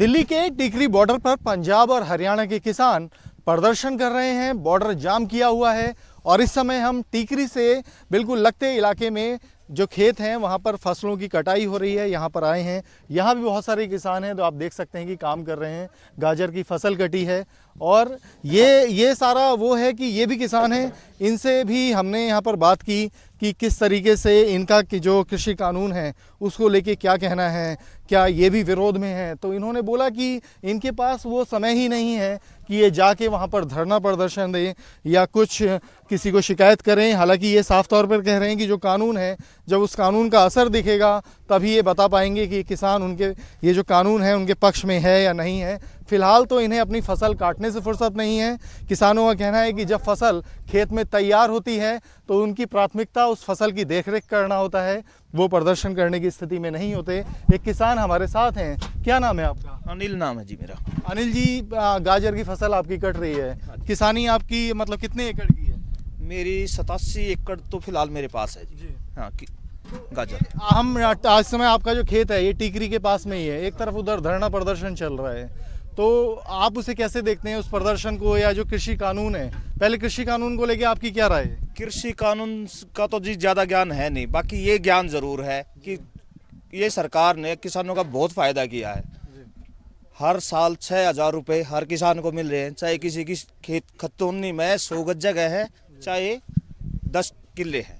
दिल्ली के टिकरी बॉर्डर पर पंजाब और हरियाणा के किसान प्रदर्शन कर रहे हैं। बॉर्डर जाम किया हुआ है और इस समय हम टिकरी से बिल्कुल लगते इलाके में जो खेत हैं वहाँ पर फसलों की कटाई हो रही है, यहाँ पर आए हैं। यहाँ भी बहुत सारे किसान हैं तो आप देख सकते हैं कि काम कर रहे हैं। गाजर की फसल कटी है और ये सारा वो है कि ये भी किसान हैं। इनसे भी हमने यहाँ पर बात की कि किस तरीके से इनका कि जो कृषि कानून है उसको लेके क्या कहना है, क्या ये भी विरोध में है। तो इन्होंने बोला कि इनके पास वो समय ही नहीं है कि ये जाके वहाँ पर धरना प्रदर्शन दें या कुछ किसी को शिकायत करें। हालांकि ये साफ तौर पर कह रहे हैं कि जो कानून है, जब उस कानून का असर दिखेगा तभी ये बता पाएंगे कि किसान उनके ये जो कानून है उनके पक्ष में है या नहीं है। फिलहाल तो इन्हें अपनी फसल काटने से फुर्सत नहीं है। किसानों का कहना है कि जब फसल खेत में तैयार होती है तो उनकी प्राथमिकता उस फसल की देखरेख करना होता है, वो प्रदर्शन करने की स्थिति में नहीं होते। एक किसान हमारे साथ हैं, क्या नाम है आपका? अनिल नाम है जी मेरा। अनिल जी, गाजर की फसल आपकी कट रही है, किसानी आपकी मतलब कितने एकड़ की है? मेरी 87 एकड़ तो फिलहाल मेरे पास है जी। हाँ गाजर। हम आज समय आपका जो खेत है ये टिकरी के पास में ही है, एक तरफ उधर धरना प्रदर्शन चल रहा है, तो आप उसे कैसे देखते हैं उस प्रदर्शन को, या जो कृषि कानून है, पहले कृषि कानून को लेके आपकी क्या राय है? कृषि कानून का तो जी ज़्यादा ज्ञान है नहीं, बाकी ये ज्ञान ज़रूर है कि ये सरकार ने किसानों का बहुत फ़ायदा किया है। हर साल 6,000 रुपये हर किसान को मिल रहे हैं, चाहे किसी की खेत खतौनी में 100 गज जगह है, चाहे 10 किले हैं,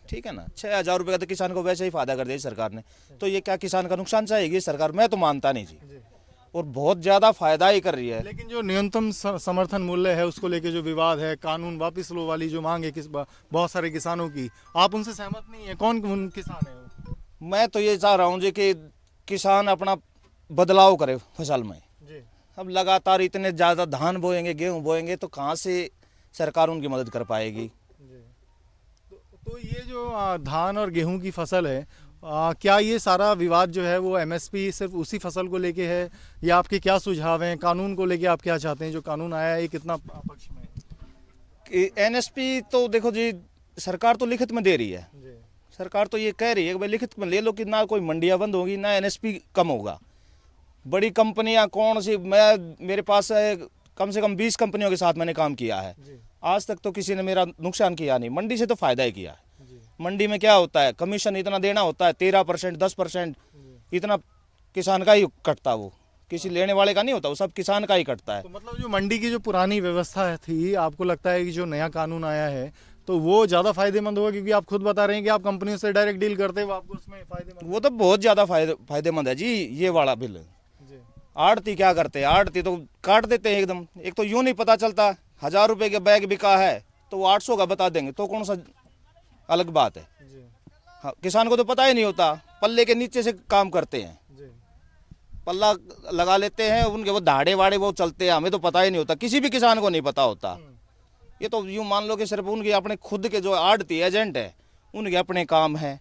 ठीक है ना। 6,000 रुपये का तो किसान को वैसे ही फायदा कर दिया सरकार ने, तो ये क्या किसान का नुकसान चाहेगी सरकार? मैं तो मानता नहीं जी, और बहुत ज़्यादा फायदा ही कर रही है। लेकिन जो न्यूनतम समर्थन मूल्य है उसको लेके जो विवाद है, कानून वापस लो वाली जो मांग है बहुत सारे किसानों की, आप उनसे सहमत नहीं है? कौन किसान है वो? मैं तो ये चाह रहा हूँ जी कि किसान अपना बदलाव करे फसल में जी। अब लगातार इतने ज़्यादा धान बोएंगे, गेहूँ बोएंगे, तो कहाँ से सरकार उनकी मदद कर पाएगी? तो ये जो धान और गेहूं की फसल है, क्या ये सारा विवाद जो है वो एमएसपी सिर्फ उसी फसल को लेके है, या आपके क्या सुझाव हैं? कानून को लेके आप क्या चाहते हैं? जो कानून आया है ये कितना पक्ष में है? एनएसपी तो देखो जी, सरकार तो लिखित में दे रही है। सरकार तो ये कह रही है कि भाई लिखित में ले लो कि ना कोई मंडियाँ बंद होगी, ना एनएसपी कम होगा। बड़ी कंपनियां कौन सी, मेरे पास कम से कम 20 कंपनियों के साथ मैंने काम किया है, आज तक तो किसी ने मेरा नुकसान किया नहीं। मंडी से तो फायदा ही किया है। मंडी में क्या होता है, कमीशन इतना देना होता है, 13%, 10%, इतना किसान का ही कटता, वो किसी लेने वाले का नहीं होता, वो सब किसान का ही कटता है। तो मतलब जो मंडी की जो पुरानी व्यवस्था थी, आपको लगता है कि जो नया कानून आया है तो वो ज़्यादा फायदेमंद होगा? क्योंकि आप खुद बता रहे हैं कि आप कंपनियों से डायरेक्ट डील करते हैं, वो आपको उसमें फायदेमंद? वो तो बहुत ज़्यादा फायदेमंद है जी ये वाला बिल। आड़ती क्या करते हैं, आड़ती तो काट देते हैं एकदम। एक तो यूँ नहीं पता चलता 1,000 रुपये के बैग बिका है तो वो 800 का बता देंगे, तो कौन सा अलग बात है। हाँ, किसान को तो पता ही नहीं होता, पल्ले के नीचे से काम करते हैं, पल्ला लगा लेते हैं, उनके वो धाड़े वाड़े वो चलते हैं, हमें तो पता ही नहीं होता, किसी भी किसान को नहीं पता होता। ये तो यूँ मान लो कि सिर्फ उनके अपने खुद के जो आड़ती एजेंट है उनके अपने काम है।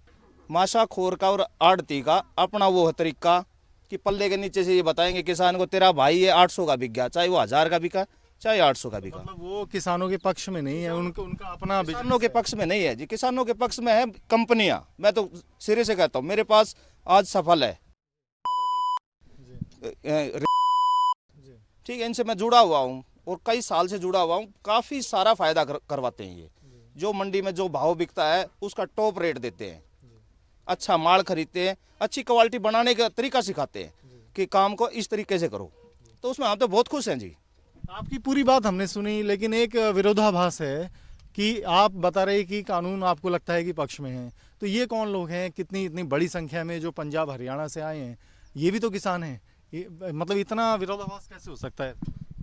माशाखोर का और आड़ती का अपना वो है तरीका कि पल्ले के नीचे से ये बताएंगे किसान को, तेरा भाई ये 800 का बिक गया, चाहे वो 1,000 का बिका, चाहे 800 का बिका। मतलब वो किसानों के पक्ष में नहीं है, उनका अपना किसानों के पक्ष में नहीं है जी, किसानों के पक्ष में है कंपनियां। मैं तो सिरे से कहता हूँ, मेरे पास आज सफल है, ठीक है, इनसे मैं जुड़ा हुआ हूँ और कई साल से जुड़ा हुआ हूँ। काफ़ी सारा फायदा करवाते हैं ये। जो मंडी में जो भाव बिकता है उसका टॉप रेट देते हैं, अच्छा माल खरीदते हैं, अच्छी क्वालिटी बनाने का तरीका सिखाते हैं कि काम को इस तरीके से करो, तो उसमें हम तो बहुत खुश हैं जी। आपकी पूरी बात हमने सुनी, लेकिन एक विरोधाभास है कि आप बता रहे कि कानून आपको लगता है कि पक्ष में है, तो ये कौन लोग हैं इतनी बड़ी संख्या में जो पंजाब हरियाणा से आए हैं? ये भी तो किसान हैं, मतलब इतना विरोधाभास कैसे हो सकता है?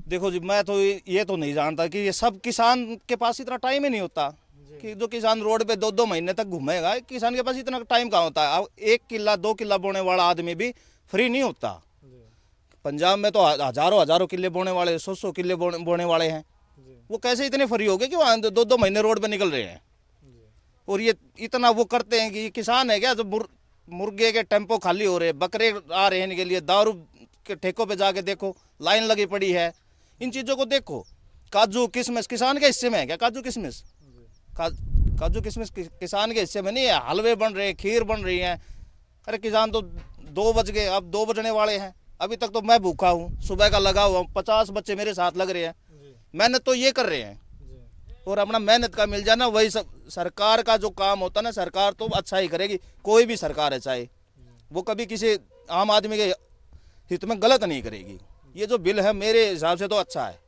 देखो जी, मैं तो ये तो नहीं जानता कि ये सब किसान के पास इतना टाइम ही नहीं होता कि जो किसान रोड पे 2-2 महीने तक घूमेगा, किसान के पास इतना टाइम कहाँ होता है। अब 1 किला 2 किला बोने वाला आदमी भी फ्री नहीं होता। पंजाब में तो हजारों किले बोने वाले, 100 किले बोने वाले हैं, वो कैसे इतने फ्री हो गए कि वहाँ 2-2 महीने रोड पे निकल रहे हैं। और ये इतना वो करते हैं कि किसान है क्या, जब मुर्गे के टेम्पो खाली हो रहे, बकरे आ रहे हैं इनके लिए, दारू के ठेकों पे जाके देखो लाइन लगी पड़ी है। इन चीज़ों को देखो, काजू किशमिश किसान के हिस्से में है क्या? काजू किशमिश किसान के हिस्से में नहीं है। हलवे बन रहे हैं, खीर बन रही है, अरे किसान तो 2 बज गए, अब 2 बजने वाले हैं, अभी तक तो मैं भूखा हूँ, सुबह का लगा हुआ हूँ, 50 बच्चे मेरे साथ लग रहे हैं, मेहनत तो ये कर रहे हैं और अपना मेहनत का मिल जाना वही सब सरकार का जो काम होता है ना, सरकार तो अच्छा ही करेगी, कोई भी सरकार है चाहे वो कभी किसी आम आदमी के हित में गलत नहीं करेगी। ये जो बिल है मेरे हिसाब से तो अच्छा है।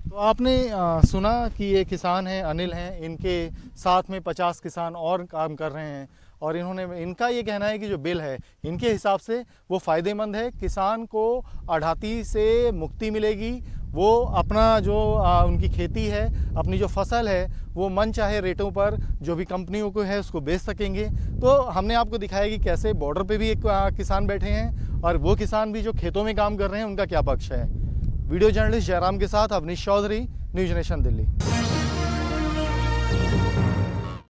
तो आपने सुना कि ये किसान हैं, अनिल हैं, इनके साथ में 50 किसान और काम कर रहे हैं और इनका ये कहना है कि जो बिल है इनके हिसाब से वो फ़ायदेमंद है, किसान को आढ़ाती से मुक्ति मिलेगी, वो अपना जो उनकी खेती है, अपनी जो फसल है वो मन चाहे रेटों पर जो भी कंपनियों को है उसको बेच सकेंगे। तो हमने आपको दिखाया कि कैसे बॉर्डर पे भी एक किसान बैठे हैं और वो किसान भी जो खेतों में काम कर रहे हैं उनका क्या पक्ष है। वीडियो जर्नलिस्ट जयराम के साथ अवनीश चौधरी, न्यूज़ नेशन दिल्ली।